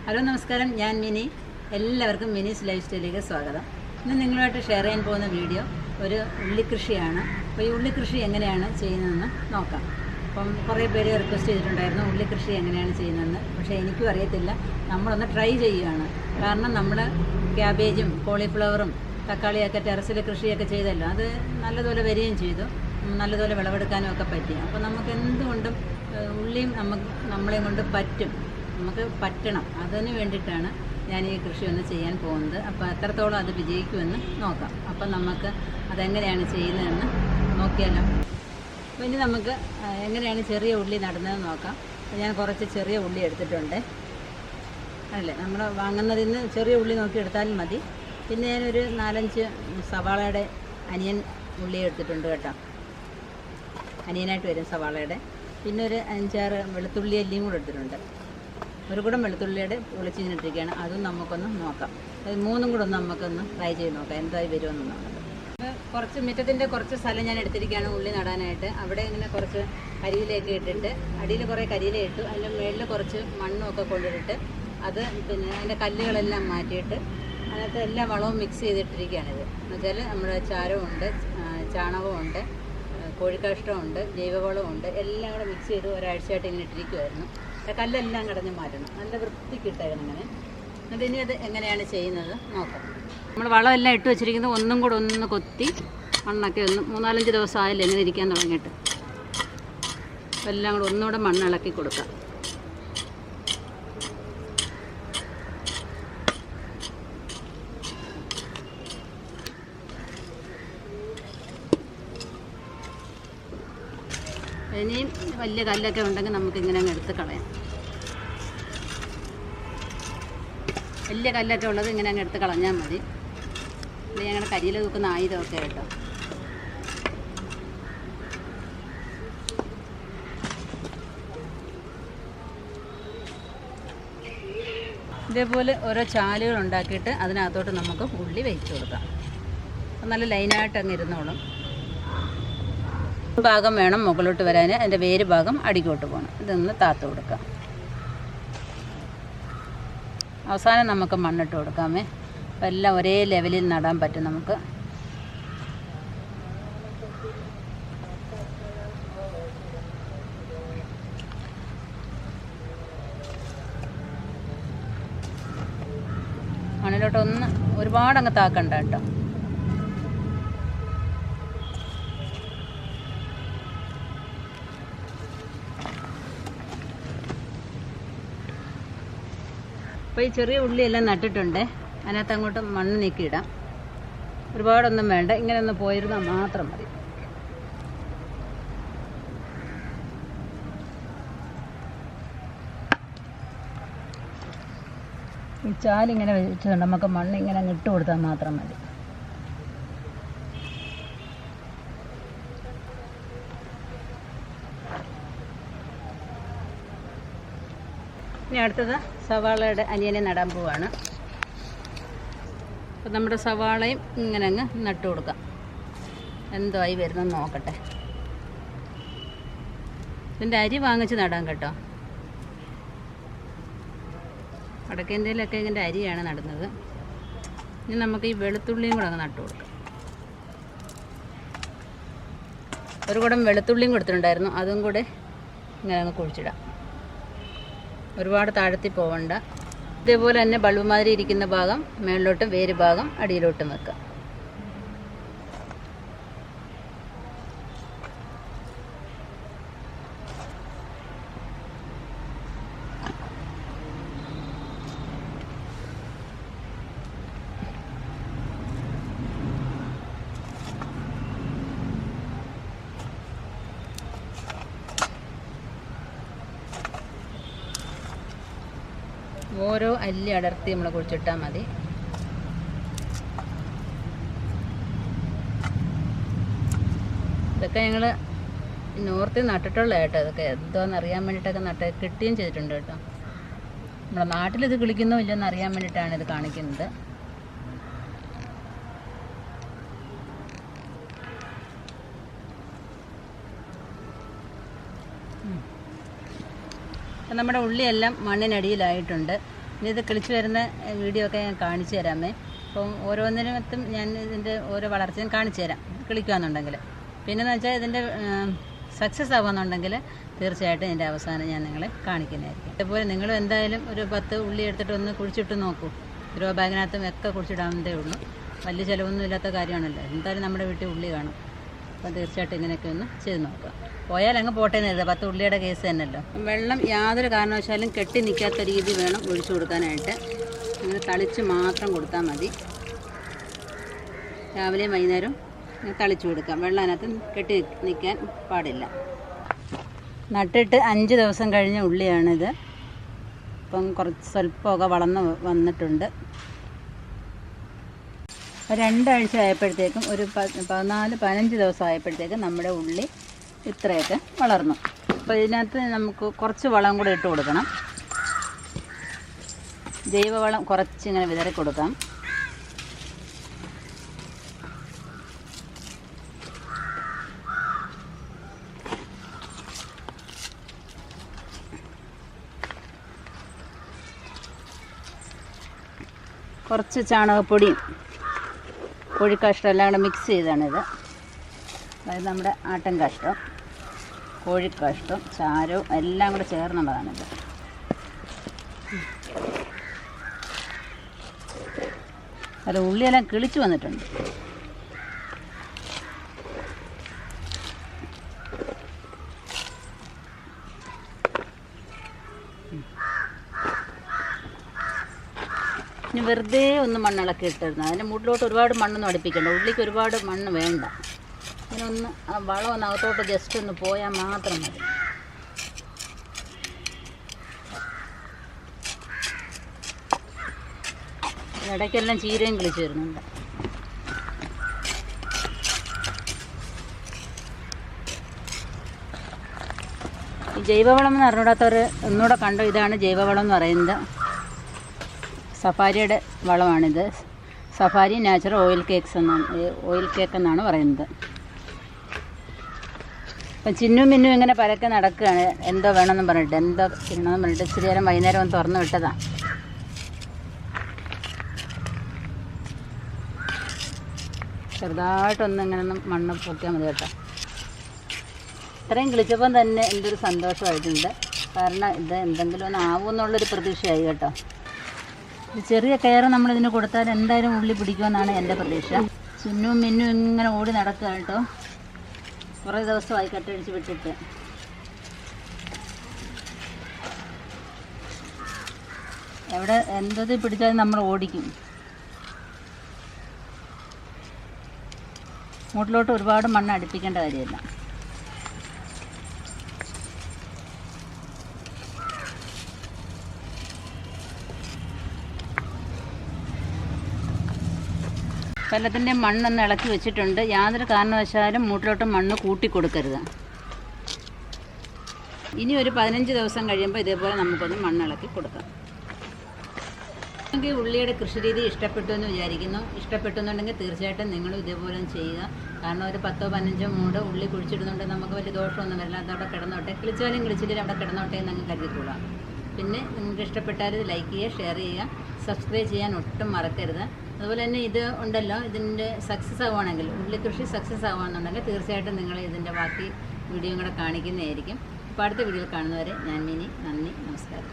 Hello നമസ്കാരം, ഞാൻ mini. എല്ലാവർക്കും മിനീസ് ലൈഫ് സ്റ്റൈലിലേക്ക് സ്വാഗതം. ഇന്ന് നിങ്ങളുമായിട്ട് ഷെയർ ചെയ്യാൻ പോകുന്ന വീഡിയോ ഒരു ഉള്ളിക്കൃഷിയാണ്. അപ്പോൾ ഈ ഉള്ളിക്കൃഷി എങ്ങനെയാണ് ചെയ്യുന്നതെന്ന് നോക്കാം. അപ്പം കുറേ പേര് റിക്വസ്റ്റ് ചെയ്തിട്ടുണ്ടായിരുന്നു ഉള്ളിക്കൃഷി എങ്ങനെയാണ് ചെയ്യുന്നതെന്ന്. പക്ഷേ എനിക്കും അറിയത്തില്ല. നമ്മളൊന്ന് ട്രൈ ചെയ്യുകയാണ്. കാരണം നമ്മൾ ക്യാബേജും കോളിഫ്ലവറും തക്കാളിയൊക്കെ ടെറസിൽ കൃഷിയൊക്കെ ചെയ്തല്ലോ, അത് നല്ലതുപോലെ വരികയും ചെയ്തു, നല്ലതുപോലെ വിളവെടുക്കാനും ഒക്കെ പറ്റി. അപ്പോൾ നമുക്ക് എന്തുകൊണ്ടും ഉള്ളിയും നമ്മളെയും കൊണ്ട് പറ്റും, നമുക്ക് പറ്റണം. അതിന് വേണ്ടിയിട്ടാണ് ഞാൻ ഈ കൃഷി ഒന്ന് ചെയ്യാൻ പോകുന്നത്. അപ്പോൾ എത്രത്തോളം അത് വിജയിക്കുമെന്ന് നോക്കാം. അപ്പം നമുക്ക് അതെങ്ങനെയാണ് ചെയ്യുന്നതെന്ന് നോക്കിയാലോ. അപ്പോൾ ഇനി നമുക്ക് എങ്ങനെയാണ് ചെറിയ ഉള്ളി നടുന്നതെന്ന് നോക്കാം. അപ്പോൾ ഞാൻ കുറച്ച് ചെറിയ ഉള്ളി എടുത്തിട്ടുണ്ട്. അല്ലേ, നമ്മൾ വാങ്ങുന്നതിൽ നിന്ന് ചെറിയ ഉള്ളി നോക്കി എടുത്താലും മതി. പിന്നെ ഞാനൊരു 4-5 സവാളയുടെ അനിയൻ ഉള്ളി എടുത്തിട്ടുണ്ട് കേട്ടോ, അനിയനായിട്ട് വരും സവാളയുടെ. പിന്നെ ഒരു 5-6 വെളുത്തുള്ളി അല്ലിയും കൂടെ എടുത്തിട്ടുണ്ട്. ഒരു കൂടം വെളുത്തുള്ളിയുടെ പൊളിച്ചിട്ടിരിക്കുകയാണ്. അതും നമുക്കൊന്ന് നോക്കാം. അത് 3ഉം കൂടെ ഒന്ന് നമുക്കൊന്ന് ട്രൈ ചെയ്ത് നോക്കാം എന്തായി വരുമെന്ന് നോക്കാം. കുറച്ച് മുറ്റത്തിൻ്റെ കുറച്ച് സ്ഥലം ഞാൻ എടുത്തിരിക്കുകയാണ് ഉള്ളി നടാനായിട്ട്. അവിടെ ഇങ്ങനെ കുറച്ച് കരിയിലേക്ക് ഇട്ടിട്ട്, അടിയിൽ കുറേ കരിയില ഇട്ടു, അതിൻ്റെ മുകളിൽ കുറച്ച് മണ്ണുമൊക്കെ കൊണ്ടിട്ട് അത് പിന്നെ അതിൻ്റെ കല്ലുകളെല്ലാം മാറ്റിയിട്ട് അതിനകത്ത് എല്ലാ വളവും മിക്സ് ചെയ്തിട്ടിരിക്കുകയാണിത്. എന്നുവെച്ചാൽ നമ്മുടെ ചാരമുണ്ട്, ചാണകമുണ്ട്, കോഴിക്കാഷ്ടമുണ്ട്, ജൈവവളമുണ്ട്, എല്ലാം കൂടെ മിക്സ് ചെയ്ത് ഒരാഴ്ചയായിട്ട് ഇങ്ങനെ ഇട്ടിരിക്കുമായിരുന്നു. കല്ലെല്ലാം കടഞ്ഞ് മാറ്റണം, നല്ല വൃത്തിക്കിട്ടായിരുന്നു അങ്ങനെ. എന്നിട്ട് ഇനി അത് എങ്ങനെയാണ് ചെയ്യുന്നത് നോക്കാം. നമ്മൾ വളമെല്ലാം ഇട്ട് വെച്ചിരിക്കുന്നത് ഒന്നും കൂടെ ഒന്ന് കൊത്തി മണ്ണൊക്കെ ഒന്ന് 3-4 ദിവസം ആയില്ല ഇങ്ങനെ ഇരിക്കാൻ തുടങ്ങിയിട്ട്. എല്ലാം കൂടെ ഒന്നുകൂടെ മണ്ണിളക്കി കൊടുക്കാം. ഇനിയും വലിയ കല്ലൊക്കെ ഉണ്ടെങ്കിൽ നമുക്കിങ്ങനെ അങ്ങ് എടുത്ത് കളയാം. വലിയ കല്ലൊക്കെ ഉള്ളത് ഇങ്ങനെ അങ്ങ് എടുത്ത് കളഞ്ഞാൽ മതി. ഇത് ഞങ്ങളുടെ കരിയിൽ തൂക്കുന്ന ആയുധമൊക്കെ കേട്ടോ. ഇതേപോലെ ഓരോ ചാലുകൾ ഉണ്ടാക്കിയിട്ട് അതിനകത്തോട്ട് നമുക്ക് ഉള്ളി വെച്ച് കൊടുക്കാം. നല്ല ലൈനായിട്ട് അങ്ങ് ഇരുന്നോളും. ഭാഗം വേണം മുകളിലോട്ട് വരാൻ, അതിൻ്റെ വേര് ഭാഗം അടിക്കോട്ട് പോകണം. ഇതൊന്ന് താത്ത് കൊടുക്കാം. അവസാനം നമുക്ക് മണ്ണിട്ട് കൊടുക്കാമേ. അപ്പം എല്ലാം ഒരേ ലെവലിൽ നടാൻ പറ്റും നമുക്ക്. മണ്ണിലോട്ടൊന്ന് ഒരുപാടങ്ങ് താക്കണ്ട കേട്ടോ. അപ്പോൾ ഈ ചെറിയ ഉള്ളിയെല്ലാം നട്ടിട്ടുണ്ട്. അതിനകത്ത് അങ്ങോട്ട് മണ്ണ് നീക്കിയിടാം. ഒരുപാടൊന്നും വേണ്ട, ഇങ്ങനെ ഒന്ന് പോയിരുന്നാൽ മാത്രം മതി. ഈ ചാലിങ്ങനെ വെച്ചിട്ടുണ്ട്, നമുക്ക് മണ്ണ് ഇങ്ങനെ അങ്ങ് ഇട്ട് കൊടുത്താൽ മാത്രം മതി. ഇനി അടുത്തത് സവാളയുടെ അനിയനെ നടാൻ പോവാണ്. അപ്പം നമ്മുടെ സവാളയും ഇങ്ങനെ അങ്ങ് നട്ടു കൊടുക്കാം. എന്തോ ആയി വരുന്നെന്ന് നോക്കട്ടെ. ഇതിൻ്റെ അരി വാങ്ങിച്ച് നടാൻ കേട്ടോ. വടക്കേന്ത്യയിലൊക്കെ ഇതിൻ്റെ അരിയാണ് നടുന്നത്. ഇനി നമുക്ക് ഈ വെളുത്തുള്ളിയും കൂടെ അങ്ങ് നട്ടു കൊടുക്കാം. ഒരു കുടം വെളുത്തുള്ളിയും കൊടുത്തിട്ടുണ്ടായിരുന്നു, അതും കൂടെ ഇങ്ങനെ അങ്ങ് കുഴിച്ചിടാം. ഒരുപാട് താഴ്ത്തി പോവണ്ട. ഇതേപോലെ തന്നെ ബൾബ് മാതിരി ഇരിക്കുന്ന ഭാഗം മേളിലോട്ടും വേര് ഭാഗം അടിയിലോട്ടും വെക്കാം. ഓരോ അല്ലി അടർത്തി നമ്മൾ കുഴിച്ചിട്ടാൽ മതി. ഇതൊക്കെ ഞങ്ങൾ നോർത്തിൽ നട്ടിട്ടുള്ള കേട്ടോ. ഇതൊക്കെ എന്തോന്ന് അറിയാൻ വേണ്ടിയിട്ടൊക്കെ കിട്ടുകയും ചെയ്തിട്ടുണ്ട് കേട്ടോ. നമ്മുടെ നാട്ടിലിത് കിളിക്കുന്നോ ഇല്ലെന്ന് അറിയാൻ വേണ്ടിയിട്ടാണ് ഇത് കാണിക്കുന്നത്. നമ്മുടെ ഉള്ളിയെല്ലാം മണ്ണിനടിയിലായിട്ടുണ്ട്. ഇനി ഇത് കിളിച്ച് വരുന്ന വീഡിയോ ഒക്കെ ഞാൻ കാണിച്ചു തരാമേ. അപ്പം ഓരോന്നിനകത്തും ഞാൻ ഇതിൻ്റെ ഓരോ വളർച്ചയും കാണിച്ചു തരാം കിളിക്കുകയെന്നുണ്ടെങ്കിൽ. പിന്നെന്ന് വെച്ചാൽ ഇതിൻ്റെ സക്സസ് ആകുമെന്നുണ്ടെങ്കിൽ തീർച്ചയായിട്ടും ഇതിൻ്റെ അവസാനം ഞാൻ നിങ്ങളെ കാണിക്കുന്നതായിരിക്കും. അതുപോലെ നിങ്ങളും എന്തായാലും ഒരു 10 ഉള്ളി എടുത്തിട്ട് ഒന്ന് കുഴിച്ചിട്ട് നോക്കൂ. ഗ്രോ ബാഗിനകത്തും ഒക്കെ കുഴിച്ചിടാവുന്നതേ ഉള്ളൂ. വലിയ ചിലവൊന്നും ഇല്ലാത്ത കാര്യമാണല്ലോ. എന്തായാലും നമ്മുടെ വീട്ടിൽ ഉള്ളി കാണും. അപ്പം തീർച്ചയായിട്ടും ഇങ്ങനെയൊക്കെ ഒന്ന് ചെയ്ത് നോക്കുക. പോയാൽ അങ്ങ് പോട്ടേന്ന് കരുതുക. 10 ഉള്ളിയുടെ കേസ് തന്നെയല്ലോ. വെള്ളം യാതൊരു കാരണവശാലും കെട്ടി നിൽക്കാത്ത രീതി വേണം ഒഴിച്ചു കൊടുക്കാനായിട്ട്. അങ്ങനെ തളിച്ച് മാത്രം കൊടുത്താൽ മതി. രാവിലെയും വൈകുന്നേരം തളിച്ചു കൊടുക്കാം. വെള്ളം അതിനകത്ത് കെട്ടി നിൽക്കാൻ പാടില്ല. നട്ടിട്ട് 5 ദിവസം കഴിഞ്ഞ ഉള്ളിയാണിത്. ഇപ്പം സ്വല്പമൊക്കെ വളർന്ന് വന്നിട്ടുണ്ട്. 2 ആഴ്ച ആയപ്പോഴത്തേക്കും ഒരു 14-15 ദിവസം ആയപ്പോഴത്തേക്കും നമ്മുടെ ഉള്ളി ഇത്രയൊക്കെ വളർന്നു. അപ്പോൾ ഇതിനകത്ത് നമുക്ക് കുറച്ച് വളം കൂടെ ഇട്ട് കൊടുക്കണം. ജൈവവളം കുറച്ചിങ്ങനെ വിതറി കൊടുക്കാം. കുറച്ച് ചാണകപ്പൊടിയും കോഴിക്കാഷ്ടം എല്ലാം കൂടെ മിക്സ് ചെയ്താണിത്. അതായത് നമ്മുടെ ആട്ടിൻ കാഷ്ടം, കോഴിക്കാഷ്ടം, ചാരവും എല്ലാം കൂടെ ചേർന്നുള്ളതാണിത്. അത് ഉള്ളിയെല്ലാം കിളിച്ചു വന്നിട്ടുണ്ട്. ഇനി വെറുതെ ഒന്ന് മണ്ണിളക്കി ഇട്ടിരുന്നത്. അതിൻ്റെ മുകളിലോട്ട് ഒരുപാട് മണ്ണൊന്നും അടുപ്പിക്കണ്ട. ഉള്ളിക്ക് ഒരുപാട് മണ്ണ് വേണ്ട. ഇതിനൊന്ന് വളം ഒന്ന് അകത്തോട്ട് ജസ്റ്റ് ഒന്ന് പോയാൽ മാത്രം മതി. ഇടയ്ക്കെല്ലാം ചീരയും കിളിച്ച് വരുന്നുണ്ട്. ഈ ജൈവവളം എന്ന് അറിഞ്ഞൂടാത്തവർ ഒന്നുകൂടെ കണ്ടോ. ഇതാണ് ജൈവവളം എന്ന് പറയുന്നത്. സഫാരിയുടെ വളമാണിത്. സഫാരി നാച്ചുറൽ ഓയിൽ കേക്ക് എന്നാണ് പറയുന്നത്. അപ്പം ചിന്നും മിന്നും ഇങ്ങനെ പരക്കെ നടക്കുകയാണ്. എന്തോ വേണമെന്ന് പറഞ്ഞിട്ട് ഇച്ചിരി നേരം വൈകുന്നേരം ഒന്ന് തുറന്നു വിട്ടതാണ്. ചെറുതായിട്ടൊന്ന് ഇങ്ങനെ ഒന്ന് മണ്ണ് പൊക്കിയാൽ മതി കേട്ടോ. ഇത്രയും കിളിച്ചപ്പം തന്നെ എന്തൊരു സന്തോഷമായിട്ടുണ്ട്. കാരണം ഇത് എന്തെങ്കിലും ഒന്ന് ആവുമെന്നുള്ളൊരു പ്രതീക്ഷയായി കേട്ടോ. ചെറിയ കെയർ നമ്മളിതിന് കൊടുത്താൽ എന്തായാലും ഉള്ളി പിടിക്കുമെന്നാണ് എൻ്റെ പ്രതീക്ഷ. ചിന്നും മിന്നും ഇങ്ങനെ ഓടി നടക്കുക കേട്ടോ. കുറേ ദിവസമായി കെട്ടടിച്ച് വിട്ടിട്ട്. എവിടെ എന്തത് പിടിച്ചാലും നമ്മൾ ഓടിക്കും. മൂട്ടിലോട്ട് ഒരുപാട് മണ്ണ് അടുപ്പിക്കേണ്ട കാര്യമില്ല. എല്ലാത്തിൻ്റെ മണ്ണൊന്ന് ഇളക്കി വെച്ചിട്ടുണ്ട്. യാതൊരു കാരണവശാലും മൂട്ടിലോട്ട് മണ്ണ് കൂട്ടി കൊടുക്കരുത്. ഇനി ഒരു 15 ദിവസം കഴിയുമ്പോൾ ഇതേപോലെ നമുക്കൊന്ന് മണ്ണിളക്കി കൊടുക്കാം. നിങ്ങൾക്ക് ഉള്ളിയുടെ കൃഷി രീതി ഇഷ്ടപ്പെട്ടു എന്ന് വിചാരിക്കുന്നു. ഇഷ്ടപ്പെട്ടെന്നുണ്ടെങ്കിൽ തീർച്ചയായിട്ടും നിങ്ങളും ഇതേപോലെ ചെയ്യുക. കാരണം ഒരു 10-15 മൂട് ഉള്ളി കുഴിച്ചിടുന്നുണ്ട് നമുക്ക് വലിയ ദോഷമൊന്നും വരില്ല. അതവിടെ കിടന്നോട്ടെ. കിളിച്ചാലും കിളിച്ചിട്ടും അവിടെ കിടന്നോട്ടെ എന്ന് അങ്ങ് കരുതിക്കൊള്ളാം. പിന്നെ നിങ്ങൾക്ക് ഇഷ്ടപ്പെട്ടാൽ ഇത് ലൈക്ക് ചെയ്യുക, ഷെയർ ചെയ്യുക, സബ്സ്ക്രൈബ് ചെയ്യാൻ ഒട്ടും മറക്കരുത്. അതുപോലെ തന്നെ ഇത് ഉണ്ടല്ലോ, ഇതിൻ്റെ സക്സസ് ആവുകയാണെങ്കിൽ, ഉള്ളി കൃഷി സക്സസ് ആവുകയാണെന്നുണ്ടെങ്കിൽ തീർച്ചയായിട്ടും നിങ്ങൾ ഇതിൻ്റെ ബാക്കി വീഡിയോ കൂടെ കാണിക്കുന്നതായിരിക്കും. അപ്പോൾ അടുത്ത വീഡിയോയിൽ കാണുന്നവരെ ഞാൻ മിനി. നന്ദി, നമസ്കാരം.